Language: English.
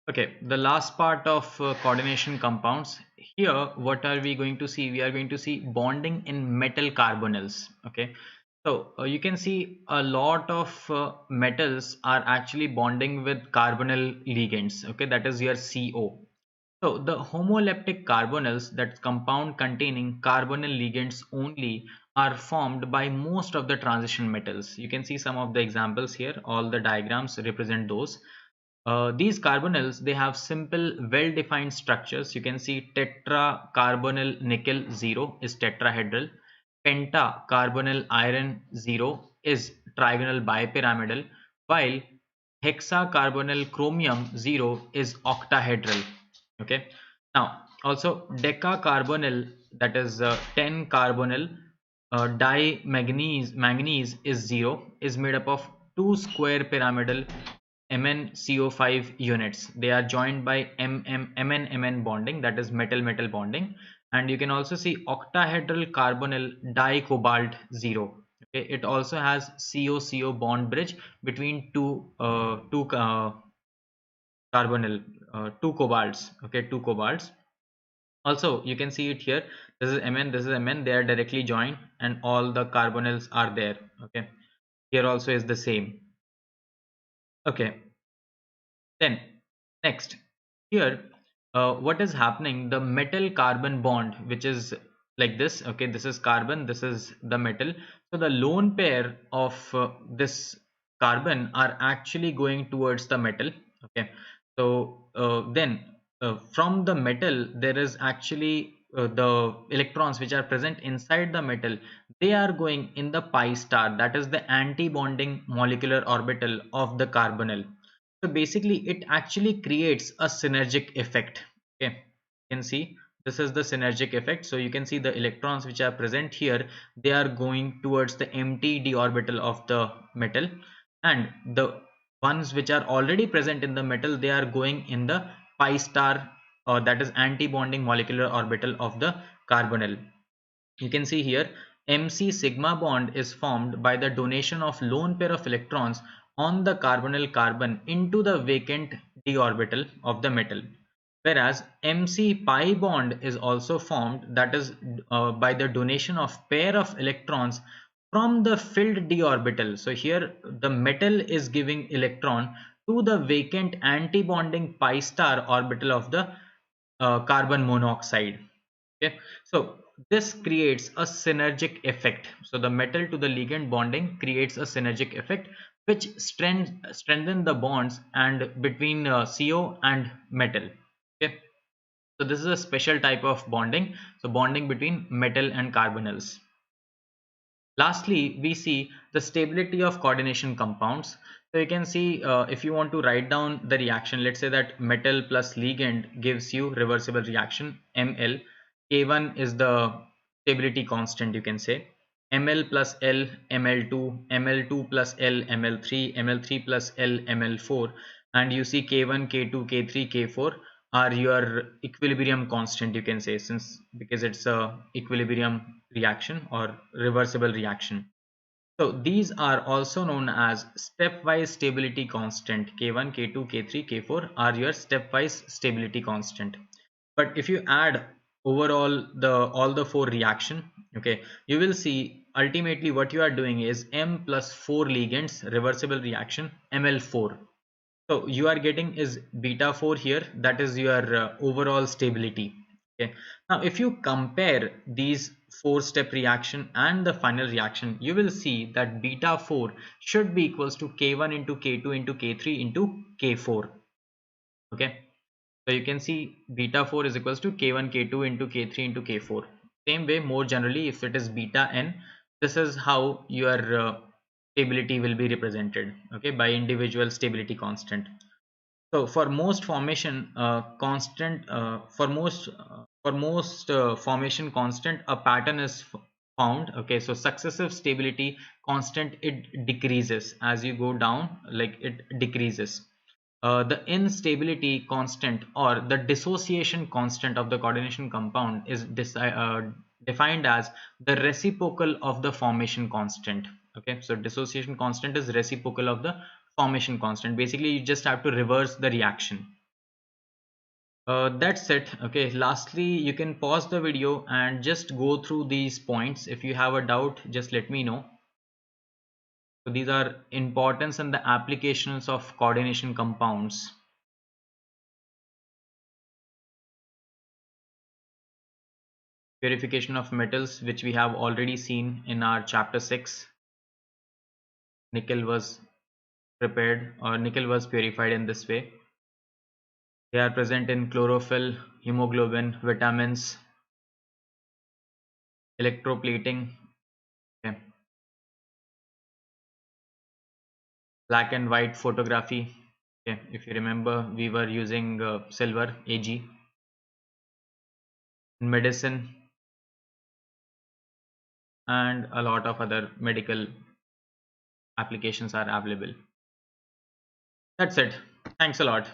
Okay, the last part of coordination compounds. Here, what are we going to see? We are going to see bonding in metal carbonyls. Okay, so you can see a lot of metals are actually bonding with carbonyl ligands. Okay, that is your CO. So the homoleptic carbonyls, that compound containing carbonyl ligands only, are formed by most of the transition metals. You can see some of the examples here. All the diagrams represent those. These carbonyls, they have simple, well-defined structures. You can see tetracarbonyl nickel 0 is tetrahedral. Pentacarbonyl iron 0 is trigonal bipyramidal, while hexacarbonyl chromium 0 is octahedral. Okay. Now, also decacarbonyl, that is 10 carbonyl manganese is 0, is made up of two square pyramidal MnCO5 units. They are joined by MnMn bonding, that is metal-metal bonding. And you can also see octahedral carbonyl dicobalt 0. Okay, it also has CO-CO bond bridge between two carbonyl, two cobalts. Okay, two cobalts. Also, you can see it here. This is Mn, this is Mn. They are directly joined, and all the carbonyls are there. Okay, here also is the same. Okay, then next here, what is happening? The metal carbon bond, which is like this. Okay, this is carbon, this is the metal. So the lone pair of this carbon are actually going towards the metal. Okay, so then from the metal there is actually the electrons which are present inside the metal, they are going in the pi star, that is the anti-bonding molecular orbital of the carbonyl. So basically it actually creates a synergic effect. Okay, you can see this is the synergic effect. So you can see the electrons which are present here, they are going towards the empty d orbital of the metal, and the ones which are already present in the metal, they are going in the pi star, or that is anti-bonding molecular orbital of the carbonyl. You can see here Mc sigma bond is formed by the donation of lone pair of electrons on the carbonyl carbon into the vacant d orbital of the metal. Whereas Mc pi bond is also formed, that is by the donation of pair of electrons from the filled d orbital. So here the metal is giving electron to the vacant anti-bonding pi star orbital of the carbon monoxide. Okay, so this creates a synergic effect. So the metal to the ligand bonding creates a synergic effect which strengthen the bonds and between CO and metal. Okay, so this is a special type of bonding. So bonding between metal and carbonyls. Lastly, we see the stability of coordination compounds. So you can see if you want to write down the reaction, let's say that metal plus ligand gives you reversible reaction Ml. K1 is the stability constant, you can say. Ml plus L, Ml2, Ml2 plus L, Ml3, Ml3 plus L, Ml4, and you see K1, K2, K3, K4 are your equilibrium constant, you can say, since because it's a equilibrium reaction or reversible reaction. So these are also known as stepwise stability constant. K1, K2, K3, K4 are your stepwise stability constant. But if you add overall all the four reaction, okay, you will see ultimately what you are doing is M plus 4 ligands reversible reaction Ml4. So you are getting is beta 4 here, that is your overall stability. Okay, now if you compare these four step reaction and the final reaction, you will see that beta 4 should be equals to K1 into K2 into K3 into K4. Okay, so you can see beta 4 is equals to K1 K2 into K3 into K4. Same way, more generally, if it is beta n, this is how your stability will be represented, okay, by individual stability constant. So for most formation constant, for most formation constant, a pattern is found. Okay, so successive stability constant, it decreases as you go down, like it decreases. The instability constant or the dissociation constant of the coordination compound is defined as the reciprocal of the formation constant. Okay, so dissociation constant is reciprocal of the formation constant. Basically, you just have to reverse the reaction. That's it. Okay, lastly, you can pause the video and just go through these points. If you have a doubt, just let me know. So these are importance and the applications of coordination compounds. Purification of metals, which we have already seen in our chapter 6. Nickel was prepared, or nickel was purified in this way. They are present in chlorophyll, hemoglobin, vitamins, electroplating. Okay. Black and white photography. Okay. If you remember, we were using silver, Ag. Medicine, and a lot of other medical applications are available. That's it. Thanks a lot.